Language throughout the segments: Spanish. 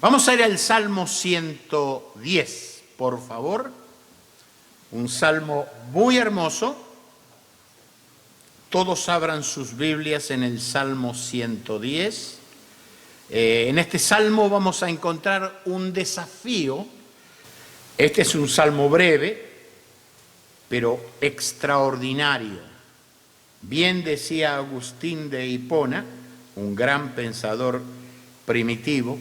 Vamos a ir al Salmo 110, por favor. Un salmo muy hermoso. Todos abran sus Biblias en el Salmo 110. En este salmo vamos a encontrar un desafío. Este es un salmo breve, pero extraordinario. Bien decía Agustín de Hipona, un gran pensador primitivo,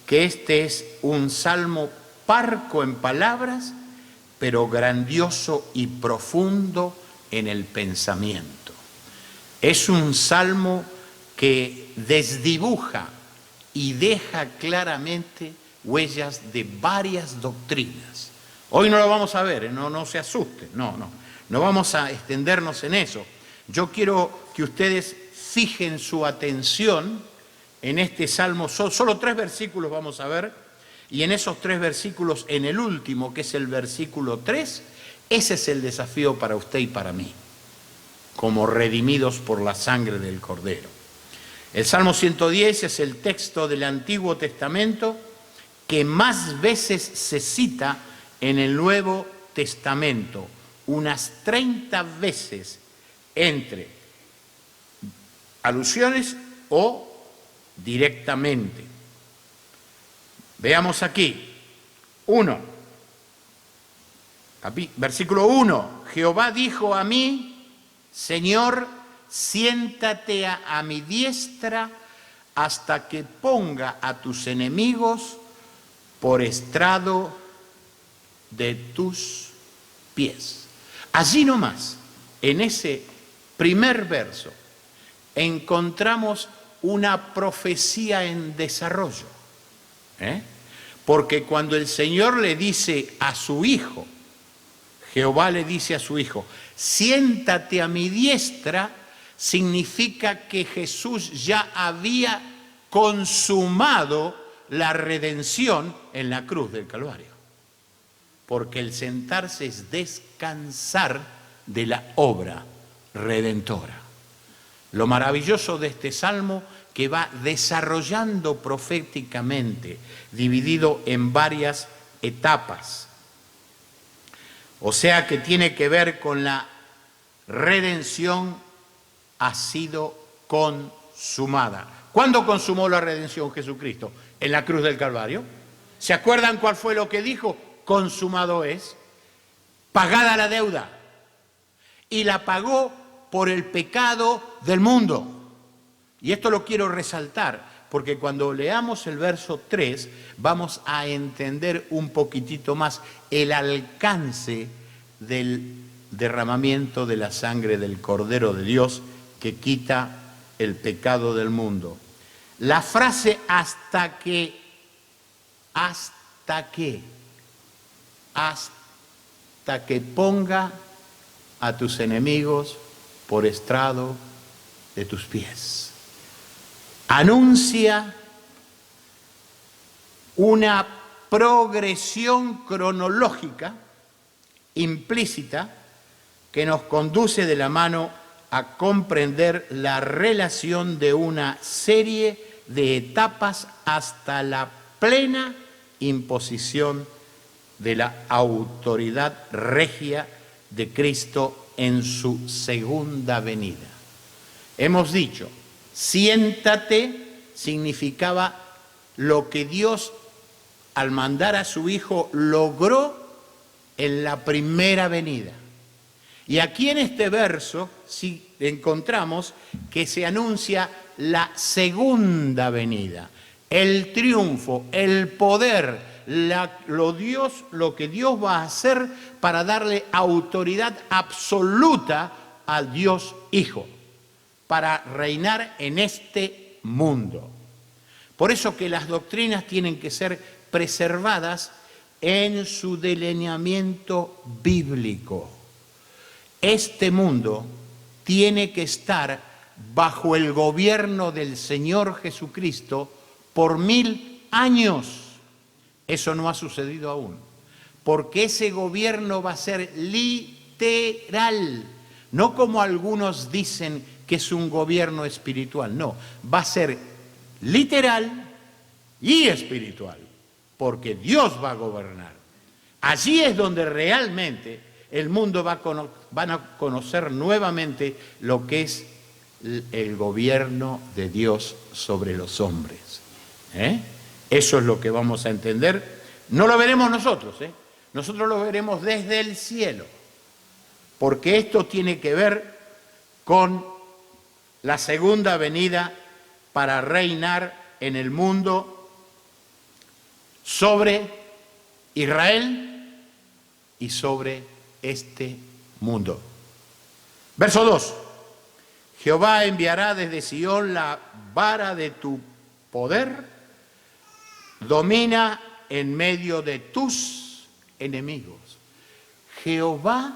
que este es un salmo parco en palabras, pero grandioso y profundo en el pensamiento. Es un salmo que desdibuja y deja claramente huellas de varias doctrinas. Hoy no lo vamos a ver, no se asusten, no vamos a extendernos en eso. Yo quiero que ustedes fijen su atención en este salmo. Solo 3 versículos vamos a ver, y en esos 3 versículos, en el último, que es el versículo 3, ese es el desafío para usted y para mí, como redimidos por la sangre del Cordero. El Salmo 110 es el texto del Antiguo Testamento que más veces se cita en el Nuevo Testamento, unas 30 veces, entre alusiones o directamente. Veamos aquí. 1. Versículo 1. Jehová dijo a mí, Señor, siéntate a mi diestra hasta que ponga a tus enemigos por estrado de tus pies. Allí nomás, en ese primer verso, encontramos una profecía en desarrollo. Porque cuando el Señor le dice a su Hijo, Jehová le dice a su Hijo, siéntate a mi diestra, significa que Jesús ya había consumado la redención en la cruz del Calvario. Porque el sentarse es descansar de la obra redentora. Lo maravilloso de este salmo que va desarrollando proféticamente, dividido en varias etapas. O sea que tiene que ver con la redención ha sido consumada. ¿Cuándo consumó la redención Jesucristo? En la cruz del Calvario. ¿Se acuerdan cuál fue lo que dijo? Consumado es. Pagada la deuda. Y la pagó por el pecado del mundo. Y esto lo quiero resaltar, porque cuando leamos el verso 3 vamos a entender un poquitito más el alcance del derramamiento de la sangre del Cordero de Dios que quita el pecado del mundo. La frase hasta que ponga a tus enemigos por estrado de tus pies. Anuncia una progresión cronológica implícita que nos conduce de la mano a comprender la relación de una serie de etapas hasta la plena imposición de la autoridad regia de Cristo en su segunda venida. Hemos dicho, siéntate significaba lo que Dios al mandar a su Hijo logró en la primera venida. Y aquí en este verso sí encontramos que se anuncia la segunda venida, el triunfo, el poder, lo que Dios va a hacer para darle autoridad absoluta al Dios Hijo, para reinar en este mundo. Por eso que las doctrinas tienen que ser preservadas en su delineamiento bíblico. Este mundo tiene que estar bajo el gobierno del Señor Jesucristo por 1000 años. Eso no ha sucedido aún, porque ese gobierno va a ser literal, no como algunos dicen que es un gobierno espiritual, no, va a ser literal y espiritual, porque Dios va a gobernar. Allí es donde realmente el mundo van a conocer nuevamente lo que es el gobierno de Dios sobre los hombres. Eso es lo que vamos a entender. No lo veremos nosotros, nosotros lo veremos desde el cielo, porque esto tiene que ver con la segunda venida para reinar en el mundo sobre Israel y sobre este mundo. Verso 2. Jehová enviará desde Sión la vara de tu poder, domina en medio de tus enemigos. Jehová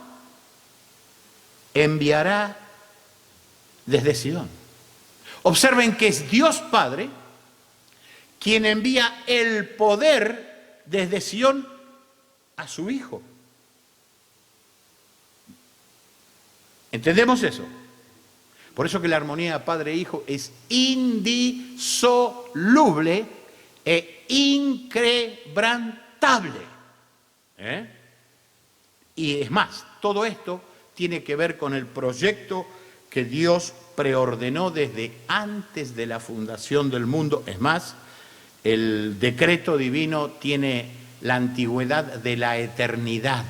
enviará desde Sión. Observen que es Dios Padre quien envía el poder desde Sión a su Hijo. ¿Entendemos eso? Por eso que la armonía Padre-Hijo es indisoluble e inquebrantable. Y es más, todo esto tiene que ver con el proyecto que Dios preordenó desde antes de la fundación del mundo. Es más, el decreto divino tiene la antigüedad de la eternidad.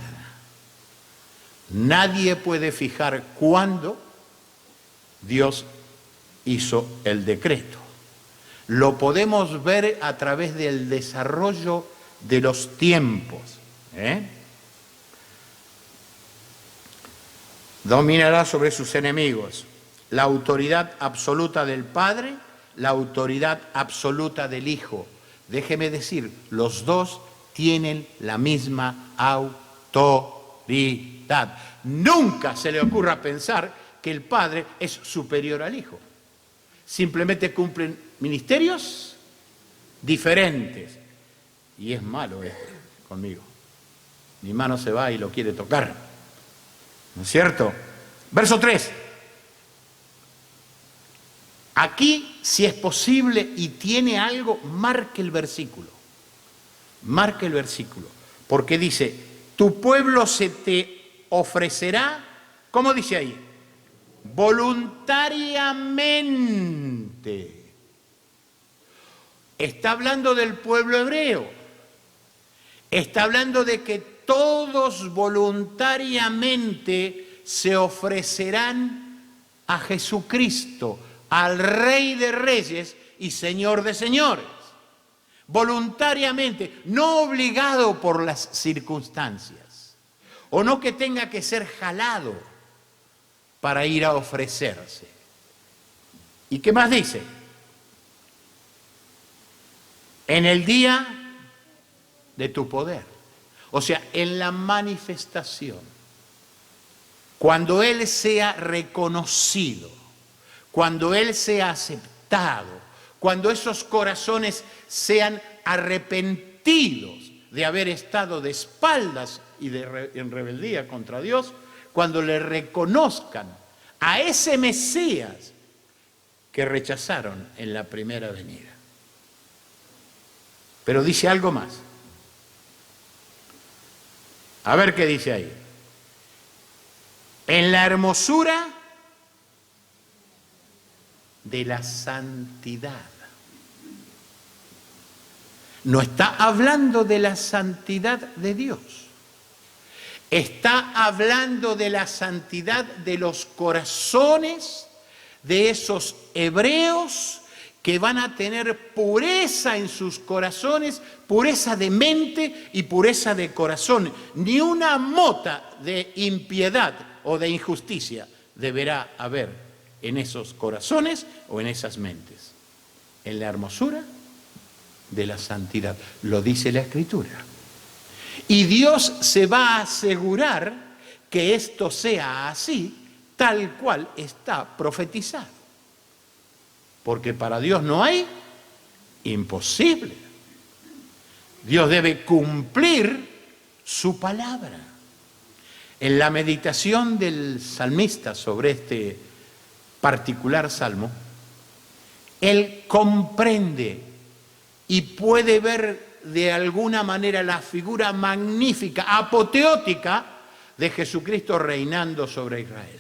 Nadie puede fijar cuándo Dios hizo el decreto. Lo podemos ver a través del desarrollo de los tiempos. Dominará sobre sus enemigos. La autoridad absoluta del Padre, la autoridad absoluta del Hijo. Déjeme decir, los dos tienen la misma autoridad. Nunca se le ocurra pensar que el Padre es superior al Hijo. Simplemente cumplen ministerios diferentes. Y es malo esto conmigo. Mi mano se va y lo quiere tocar. ¿No es cierto? Verso 3. Aquí, si es posible y tiene algo, marque el versículo. Marque el versículo. Porque dice, tu pueblo se te ofrecerá, ¿cómo dice ahí? Voluntariamente. Está hablando del pueblo hebreo. Está hablando de que todos voluntariamente se ofrecerán a Jesucristo, al Rey de Reyes y Señor de Señores. Voluntariamente, no obligado por las circunstancias, o no que tenga que ser jalado para ir a ofrecerse. ¿Y qué más dice? En el día de tu poder, o sea, en la manifestación, cuando Él sea reconocido, cuando Él sea aceptado, cuando esos corazones sean arrepentidos de haber estado de espaldas y en rebeldía contra Dios, cuando le reconozcan a ese Mesías que rechazaron en la primera venida. Pero dice algo más. A ver qué dice ahí. En la hermosura de la santidad. No está hablando de la santidad de Dios. Está hablando de la santidad de los corazones de esos hebreos que van a tener pureza en sus corazones, pureza de mente y pureza de corazón. Ni una mota de impiedad o de injusticia deberá haber en esos corazones o en esas mentes. En la hermosura de la santidad, lo dice la Escritura. Y Dios se va a asegurar que esto sea así, tal cual está profetizado. Porque para Dios no hay imposible. Dios debe cumplir su palabra. En la meditación del salmista sobre este particular salmo, él comprende y puede ver de alguna manera la figura magnífica, apoteótica de Jesucristo reinando sobre Israel.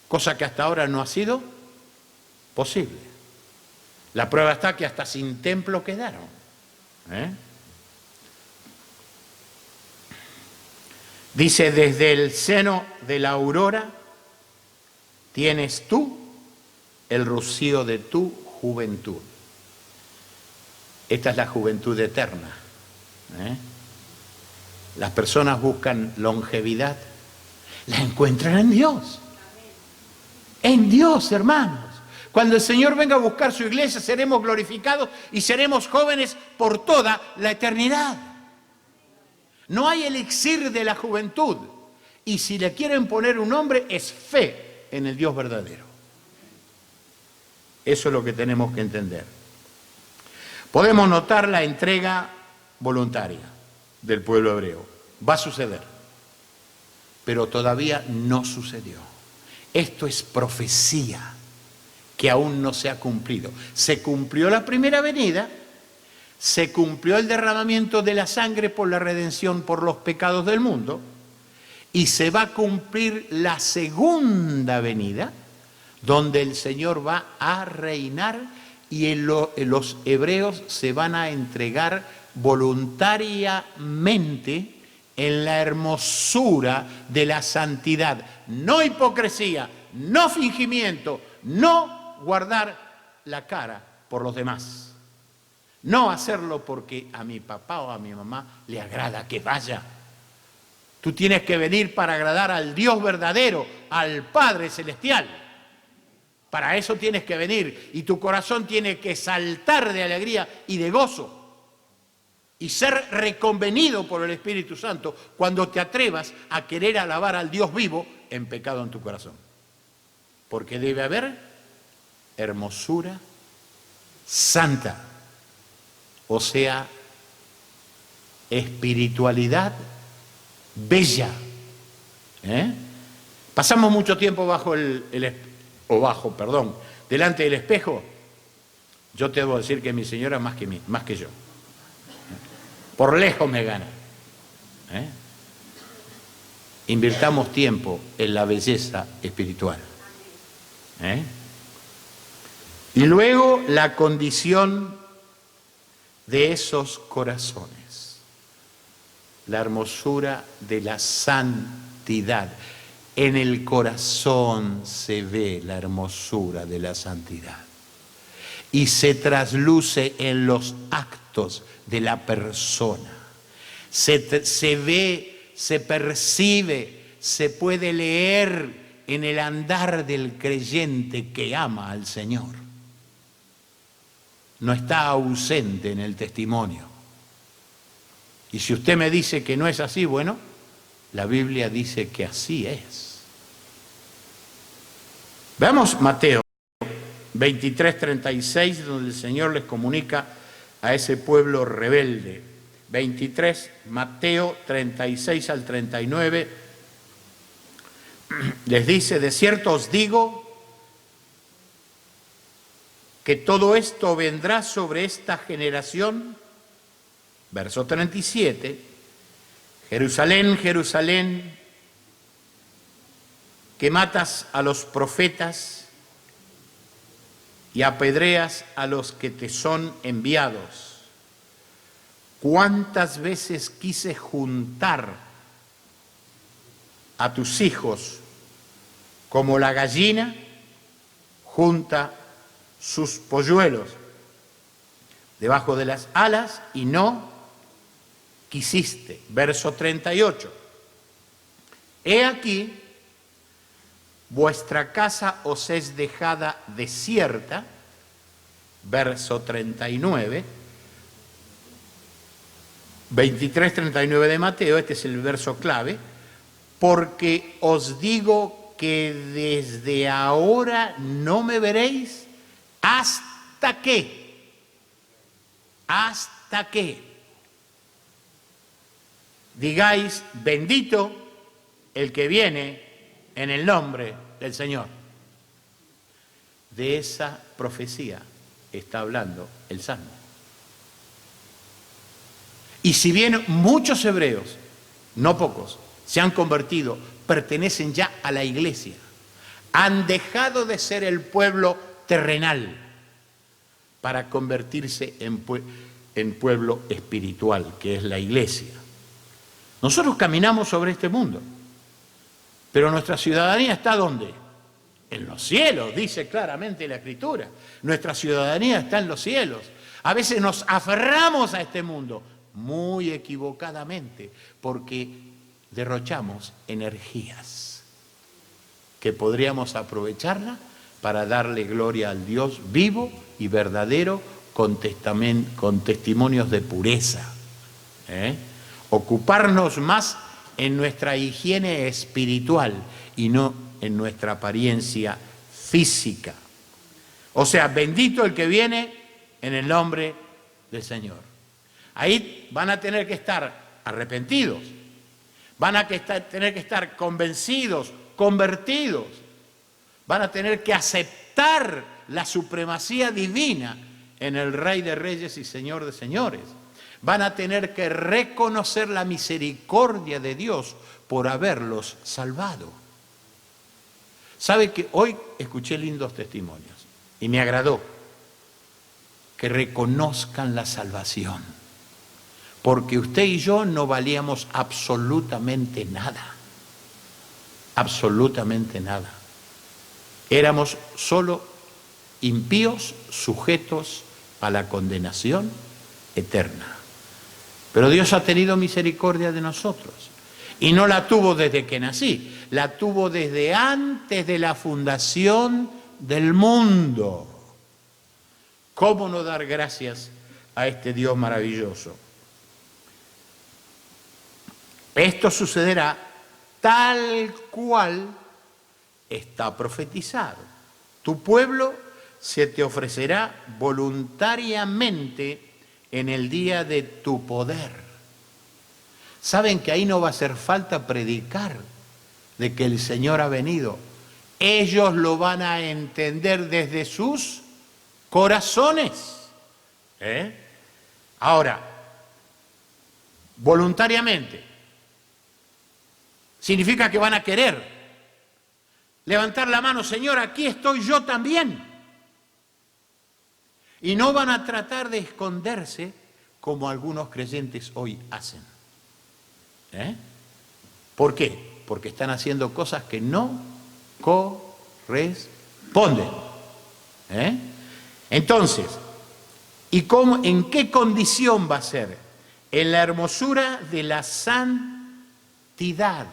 Cosa que hasta ahora no ha sido posible. La prueba está que hasta sin templo quedaron. Dice, desde el seno de la aurora tienes tú el rocío de tu juventud. Esta es la juventud eterna. Las personas buscan longevidad, la encuentran en Dios. En Dios, hermanos. Cuando el Señor venga a buscar su iglesia, seremos glorificados y seremos jóvenes por toda la eternidad. No hay elixir de la juventud. Y si le quieren poner un nombre, es fe en el Dios verdadero. Eso es lo que tenemos que entender. Podemos notar la entrega voluntaria del pueblo hebreo. Va a suceder, pero todavía no sucedió. Esto es profecía que aún no se ha cumplido. Se cumplió la primera venida, se cumplió el derramamiento de la sangre por la redención por los pecados del mundo, y se va a cumplir la segunda venida, donde el Señor va a reinar y los hebreos se van a entregar voluntariamente en la hermosura de la santidad. No hipocresía, no fingimiento, no guardar la cara por los demás. No hacerlo porque a mi papá o a mi mamá le agrada que vaya. Tú tienes que venir para agradar al Dios verdadero, al Padre Celestial. Para eso tienes que venir y tu corazón tiene que saltar de alegría y de gozo y ser reconvenido por el Espíritu Santo cuando te atrevas a querer alabar al Dios vivo en pecado en tu corazón. Porque debe haber hermosura santa, o sea, espiritualidad bella. Pasamos mucho tiempo delante del espejo. Yo te debo decir que mi señora más que yo. Por lejos me gana. Invirtamos tiempo en la belleza espiritual. Y luego la condición de esos corazones, la hermosura de la santidad. En el corazón se ve la hermosura de la santidad y se trasluce en los actos de la persona. Se ve, se percibe, se puede leer en el andar del creyente que ama al Señor. No está ausente en el testimonio. Y si usted me dice que no es así, bueno, la Biblia dice que así es. Veamos Mateo 23:36, donde el Señor les comunica a ese pueblo rebelde. 23, Mateo 36 al 39, les dice, de cierto os digo que todo esto vendrá sobre esta generación. Verso 37, Jerusalén, Jerusalén, que matas a los profetas y apedreas a los que te son enviados. ¿Cuántas veces quise juntar a tus hijos como la gallina junta sus polluelos debajo de las alas y no quisiste? Verso 38. He aquí, vuestra casa os es dejada desierta. Verso 39. 23-39 de Mateo, este es el verso clave. Porque os digo que desde ahora no me veréis hasta que digáis, bendito el que viene en el nombre del Señor. De esa profecía está hablando el Salmo. Y si bien muchos hebreos, no pocos, se han convertido, pertenecen ya a la iglesia, han dejado de ser el pueblo terrenal para convertirse en pueblo espiritual, que es la iglesia. Nosotros caminamos sobre este mundo, pero nuestra ciudadanía está ¿dónde? En los cielos, dice claramente la Escritura. Nuestra ciudadanía está en los cielos. A veces nos aferramos a este mundo, muy equivocadamente, porque derrochamos energías que podríamos aprovecharla para darle gloria al Dios vivo y verdadero con testimonios de pureza. Ocuparnos más en nuestra higiene espiritual y no en nuestra apariencia física. O sea, bendito el que viene en el nombre del Señor. Ahí van a tener que estar arrepentidos, van a tener que estar convencidos, convertidos, van a tener que aceptar la supremacía divina en el Rey de Reyes y Señor de Señores. Van a tener que reconocer la misericordia de Dios por haberlos salvado. ¿Sabe que hoy escuché lindos testimonios y me agradó que reconozcan la salvación? Porque usted y yo no valíamos absolutamente nada. Absolutamente nada. Éramos solo impíos sujetos a la condenación eterna. Pero Dios ha tenido misericordia de nosotros. Y no la tuvo desde que nací, la tuvo desde antes de la fundación del mundo. ¿Cómo no dar gracias a este Dios maravilloso? Esto sucederá tal cual está profetizado. Tu pueblo se te ofrecerá voluntariamente en el día de tu poder. Saben que ahí no va a hacer falta predicar de que el Señor ha venido. Ellos lo van a entender desde sus corazones. Ahora, voluntariamente, significa que van a querer levantar la mano, Señor, aquí estoy yo también. Y no van a tratar de esconderse como algunos creyentes hoy hacen. ¿Por qué? Porque están haciendo cosas que no corresponden. Entonces, ¿en qué condición va a ser? En la hermosura de la santidad.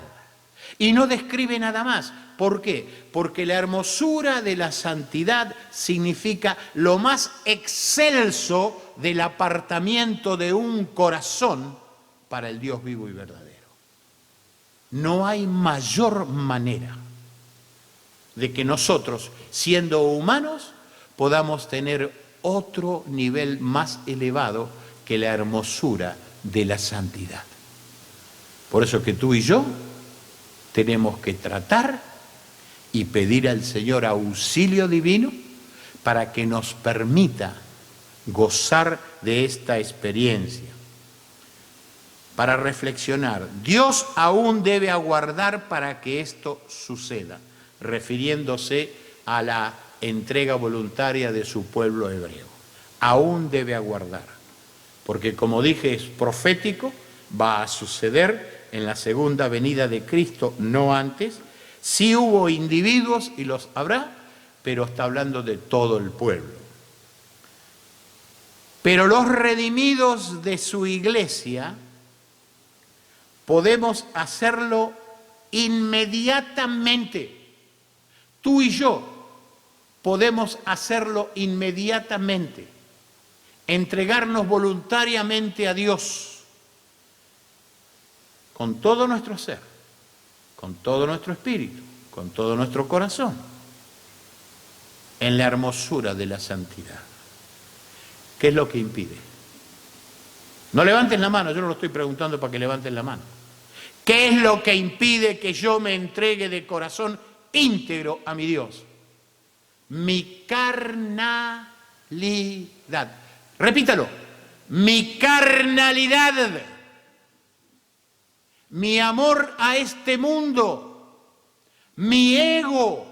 Y no describe nada más. ¿Por qué? Porque la hermosura de la santidad significa lo más excelso del apartamiento de un corazón para el Dios vivo y verdadero. No hay mayor manera de que nosotros, siendo humanos, podamos tener otro nivel más elevado que la hermosura de la santidad. Por eso que tú y yo tenemos que tratar y pedir al Señor auxilio divino para que nos permita gozar de esta experiencia. Para reflexionar, Dios aún debe aguardar para que esto suceda, refiriéndose a la entrega voluntaria de su pueblo hebreo. Aún debe aguardar, porque como dije es profético, va a suceder en la segunda venida de Cristo, no antes. Sí hubo individuos y los habrá, pero está hablando de todo el pueblo. Pero los redimidos de su iglesia podemos hacerlo inmediatamente. Tú y yo podemos hacerlo inmediatamente. Entregarnos voluntariamente a Dios con todo nuestro ser, con todo nuestro espíritu, con todo nuestro corazón, en la hermosura de la santidad. ¿Qué es lo que impide? No levanten la mano, yo no lo estoy preguntando para que levanten la mano. ¿Qué es lo que impide que yo me entregue de corazón íntegro a mi Dios? Mi carnalidad. Repítalo. Mi carnalidad, mi amor a este mundo, mi ego,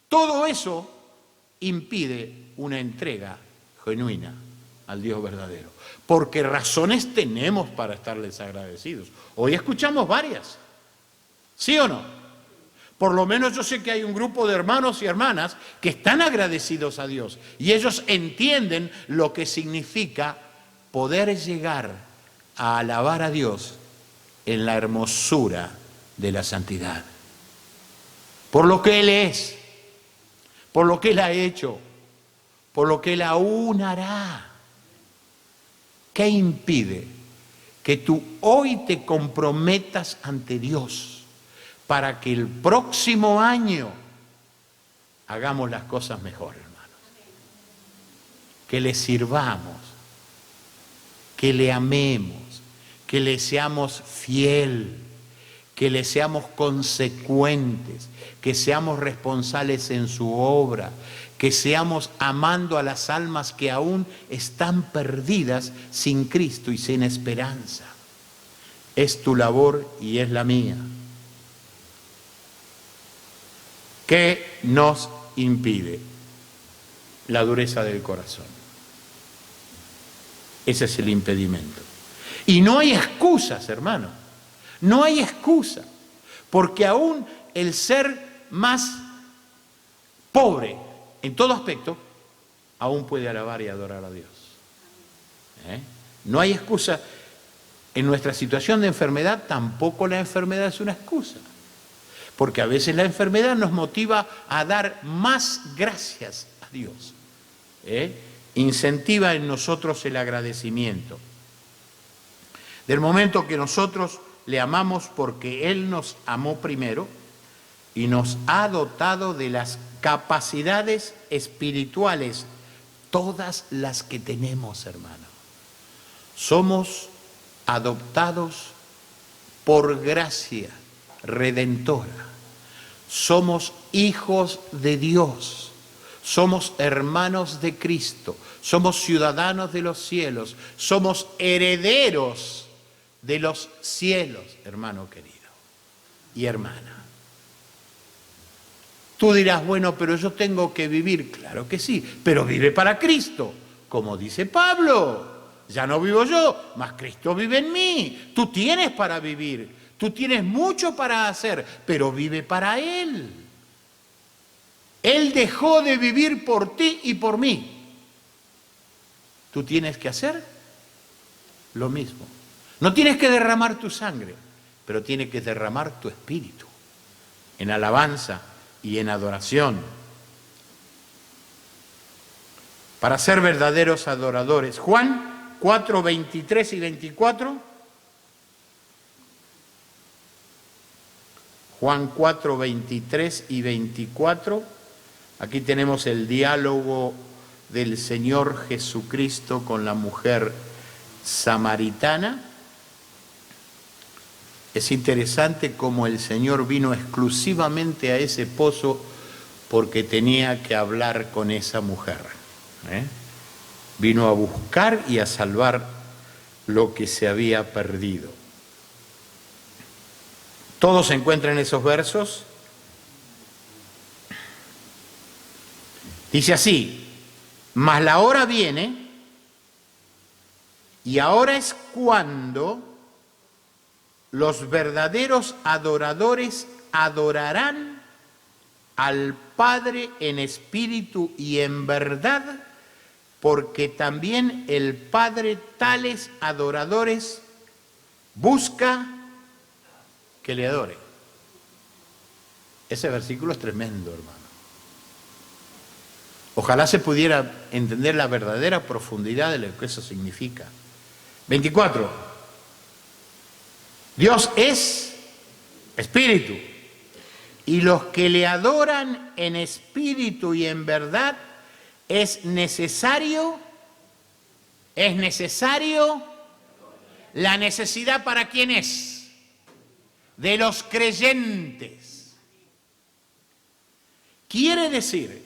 todo eso impide una entrega genuina al Dios verdadero. Porque razones tenemos para estarles agradecidos. Hoy escuchamos varias. ¿Sí o no? Por lo menos yo sé que hay un grupo de hermanos y hermanas que están agradecidos a Dios. Y ellos entienden lo que significa poder llegar a alabar a Dios en la hermosura de la santidad. Por lo que Él es, por lo que Él ha hecho, por lo que Él aún hará. ¿Qué impide que tú hoy te comprometas ante Dios para que el próximo año hagamos las cosas mejor, hermanos? Que le sirvamos, que le amemos, que le seamos fiel, que le seamos consecuentes, que seamos responsables en su obra, que seamos amando a las almas que aún están perdidas sin Cristo y sin esperanza. Es tu labor y es la mía. ¿Qué nos impide? La dureza del corazón. Ese es el impedimento. Y no hay excusas, hermano. No hay excusa. Porque aún el ser más pobre en todo aspecto, aún puede alabar y adorar a Dios. No hay excusa. En nuestra situación de enfermedad, tampoco la enfermedad es una excusa. Porque a veces la enfermedad nos motiva a dar más gracias a Dios. Incentiva en nosotros el agradecimiento. Del momento que nosotros le amamos porque Él nos amó primero y nos ha dotado de las capacidades espirituales, todas las que tenemos, hermano. Somos adoptados por gracia redentora. Somos hijos de Dios. Somos hermanos de Cristo. Somos ciudadanos de los cielos. Somos herederos de los cielos, hermano querido y hermana. Tú dirás, bueno, pero yo tengo que vivir. Claro que sí, pero vive para Cristo. Como dice Pablo, ya no vivo yo, mas Cristo vive en mí. Tú tienes para vivir, tú tienes mucho para hacer, pero vive para Él. Él dejó de vivir por ti y por mí. Tú tienes que hacer lo mismo. No tienes que derramar tu sangre, pero tienes que derramar tu espíritu en alabanza y en adoración. Para ser verdaderos adoradores. Juan 4, 23 y 24. Juan 4, 23 y 24. Aquí tenemos el diálogo del Señor Jesucristo con la mujer samaritana. Es interesante cómo el Señor vino exclusivamente a ese pozo porque tenía que hablar con esa mujer. Vino a buscar y a salvar lo que se había perdido. Todo se encuentra en esos versos. Dice así: mas la hora viene, y ahora es cuando los verdaderos adoradores adorarán al Padre en espíritu y en verdad, porque también el Padre tales adoradores busca que le adore. Ese versículo es tremendo, hermano. Ojalá se pudiera entender la verdadera profundidad de lo que eso significa. 24. Dios es espíritu, y los que le adoran en espíritu y en verdad es necesario. La necesidad, ¿para quién es? De los creyentes. Quiere decir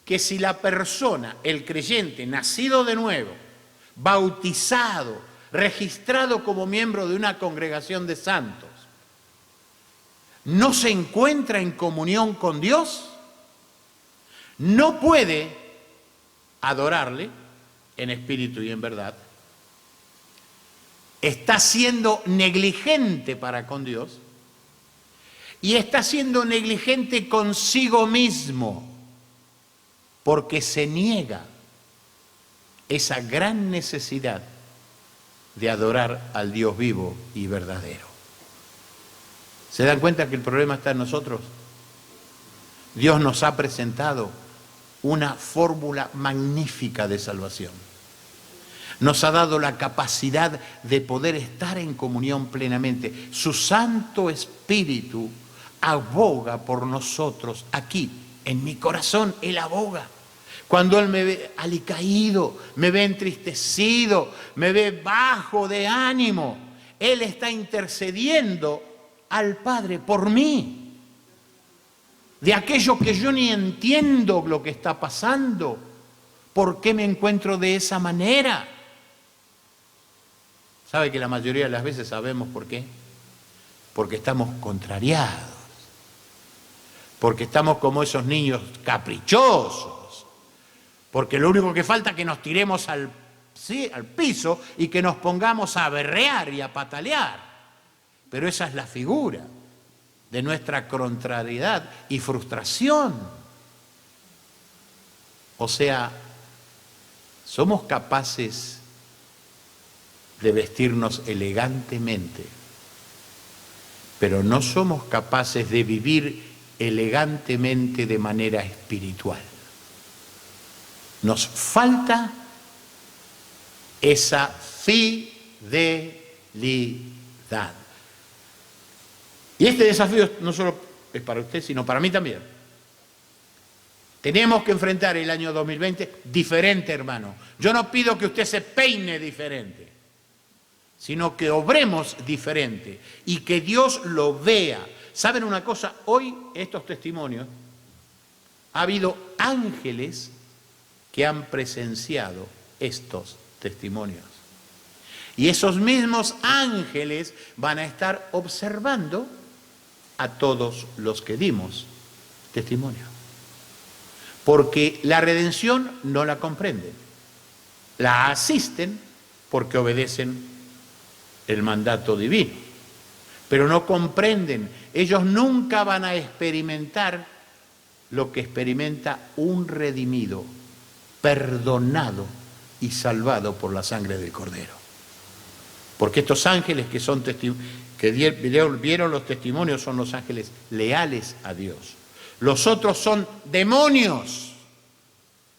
que si la persona, el creyente, nacido de nuevo, bautizado, registrado como miembro de una congregación de santos, no se encuentra en comunión con Dios, no puede adorarle en espíritu y en verdad, está siendo negligente para con Dios y está siendo negligente consigo mismo, porque se niega esa gran necesidad de adorar al Dios vivo y verdadero. ¿Se dan cuenta que el problema está en nosotros? Dios nos ha presentado una fórmula magnífica de salvación. Nos ha dado la capacidad de poder estar en comunión plenamente. Su Santo Espíritu aboga por nosotros aquí. En mi corazón Él aboga. Cuando Él me ve alicaído, me ve entristecido, me ve bajo de ánimo, Él está intercediendo al Padre por mí. De aquello que yo ni entiendo lo que está pasando. ¿Por qué me encuentro de esa manera? ¿Sabe que la mayoría de las veces sabemos por qué? Porque estamos contrariados. Porque estamos como esos niños caprichosos. Porque lo único que falta es que nos tiremos al piso y que nos pongamos a berrear y a patalear. Pero esa es la figura de nuestra contrariedad y frustración. O sea, somos capaces de vestirnos elegantemente, pero no somos capaces de vivir elegantemente de manera espiritual. Nos falta esa fidelidad. Y este desafío no solo es para usted, sino para mí también. Tenemos que enfrentar el año 2020 diferente, hermano. Yo no pido que usted se peine diferente, sino que obremos diferente y que Dios lo vea. ¿Saben una cosa? Hoy estos testimonios, ha habido ángeles que han presenciado estos testimonios. Y esos mismos ángeles van a estar observando a todos los que dimos testimonio. Porque la redención no la comprenden. La asisten porque obedecen el mandato divino. Pero no comprenden. Ellos nunca van a experimentar lo que experimenta un redimido, perdonado y salvado por la sangre del Cordero. Porque estos ángeles que vieron los testimonios son los ángeles leales a Dios. Los otros son demonios,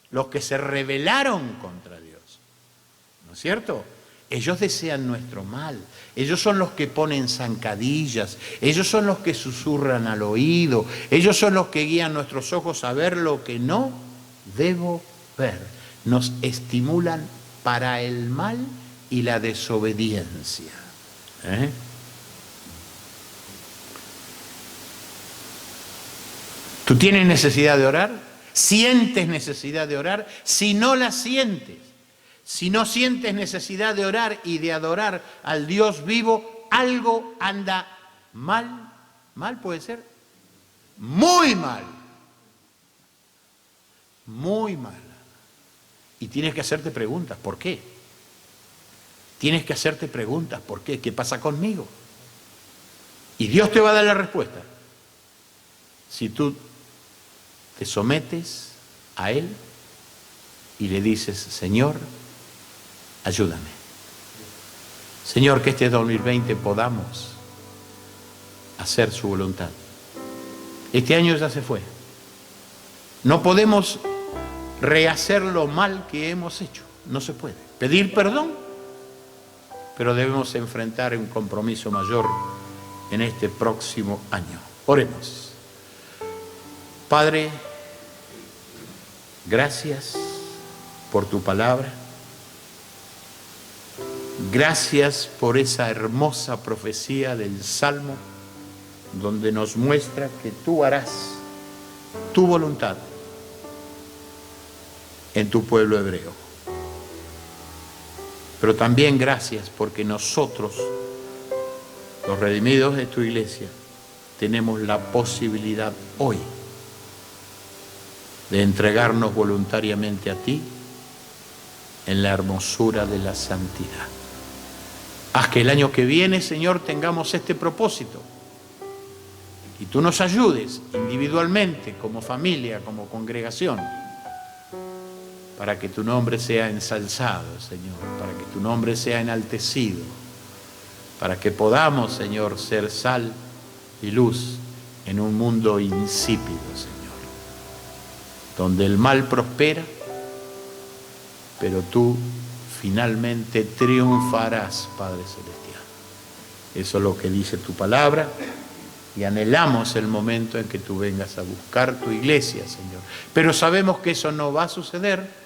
los que se rebelaron contra Dios. ¿No es cierto? Ellos desean nuestro mal. Ellos son los que ponen zancadillas. Ellos son los que susurran al oído. Ellos son los que guían nuestros ojos a ver lo que no debo ver. Nos estimulan para el mal y la desobediencia. ¿Tú tienes necesidad de orar? ¿Sientes necesidad de orar? Si no la sientes, si no sientes necesidad de orar y de adorar al Dios vivo, algo anda mal. ¿Mal puede ser? Muy mal. Muy mal. Y tienes que hacerte preguntas, ¿por qué? Tienes que hacerte preguntas, ¿por qué? ¿Qué pasa conmigo? Y Dios te va a dar la respuesta. Si tú te sometes a Él y le dices, Señor, ayúdame. Señor, que este 2020 podamos hacer su voluntad. Este año ya se fue. No podemos rehacer lo mal que hemos hecho. No se puede. Pedir perdón, pero debemos enfrentar un compromiso mayor en este próximo año. Oremos. Padre, gracias por tu palabra. Gracias por esa hermosa profecía del Salmo, donde nos muestra que tú harás tu voluntad en tu pueblo hebreo. Pero también gracias porque nosotros, los redimidos de tu iglesia, tenemos la posibilidad hoy de entregarnos voluntariamente a ti en la hermosura de la santidad. Haz que el año que viene, Señor, tengamos este propósito y tú nos ayudes individualmente, como familia, como congregación, para que tu nombre sea ensalzado, Señor, para que tu nombre sea enaltecido, para que podamos, Señor, ser sal y luz en un mundo insípido, Señor, donde el mal prospera, pero tú finalmente triunfarás, Padre Celestial. Eso es lo que dice tu palabra y anhelamos el momento en que tú vengas a buscar tu iglesia, Señor. Pero sabemos que eso no va a suceder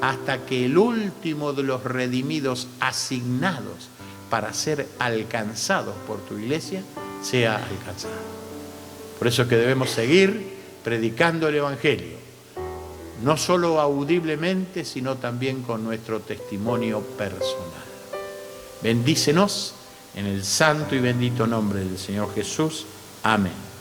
hasta que el último de los redimidos asignados para ser alcanzados por tu iglesia sea alcanzado. Por eso es que debemos seguir predicando el Evangelio, no solo audiblemente, sino también con nuestro testimonio personal. Bendícenos en el santo y bendito nombre del Señor Jesús. Amén.